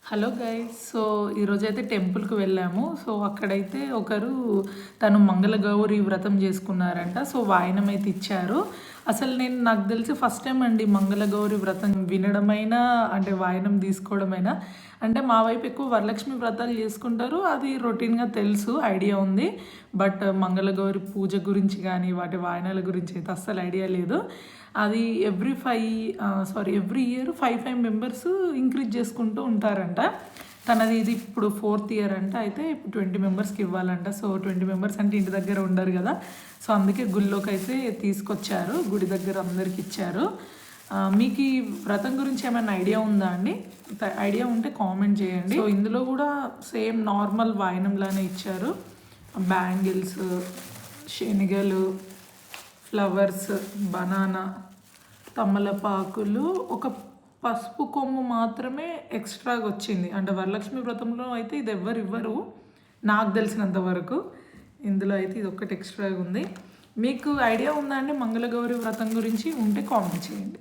Hello guys. So ఈరోజైతే టెంపుల్కి వెళ్ళాము. సో అక్కడైతే ఒకరు తను మంగళగౌరి వ్రతం చేసుకున్నారంట. సో వాయనం అయితే ఇచ్చారు. అసలు నాకు తెలిసి ఫస్ట్ టైం అండి మంగళగౌరి వ్రతం వినడమైనా, అంటే వాయనం తీసుకోవడమైనా. అంటే మా వైపు ఎక్కువ వరలక్ష్మి వ్రతాలు చేసుకుంటారు, అది రొటీన్గా తెలుసు, ఐడియా ఉంది. బట్ మంగళగౌరి పూజ గురించి కానీ వాటి వాయనాల గురించి అయితే అస్సలు ఐడియా లేదు. అది ఎవ్రీ ఇయర్ 5 మెంబర్స్ ఇంక్రీజ్ చేసుకుంటూ ఉంటారంట. తనది ఇది ఇప్పుడు 4th ఇయర్ అంట. అయితే ఇప్పుడు 20 మెంబర్స్కి ఇవ్వాలంట. సో 20 మెంబర్స్ అంటే ఇంటి దగ్గర ఉండరు కదా, సో అందుకే గుళ్ళోకి అయితే తీసుకొచ్చారు, గుడి దగ్గర అందరికి ఇచ్చారు. మీకు ఈ వ్రతం గురించి ఏమైనా ఐడియా ఉందా అండి? ఐడియా ఉంటే కామెంట్ చేయండి. సో ఇందులో కూడా సేమ్ నార్మల్ వాయనంలానే ఇచ్చారు. బ్యాంగిల్స్, శనగలు, ఫ్లవర్స్, బనానా, తమలపాకులు, ఒక పసుపు కొమ్ము మాత్రమే ఎక్స్ట్రాగా వచ్చింది. అంటే వరలక్ష్మి వ్రతంలో అయితే ఇది ఎవ్వరు ఇవ్వరు నాకు తెలిసినంత వరకు. ఇందులో అయితే ఇది ఒక్కటి ఎక్స్ట్రాగా ఉంది. మీకు ఐడియా ఉందా అండి మంగళగౌరి వ్రతం గురించి? ఉంటే కామెంట్ చేయండి.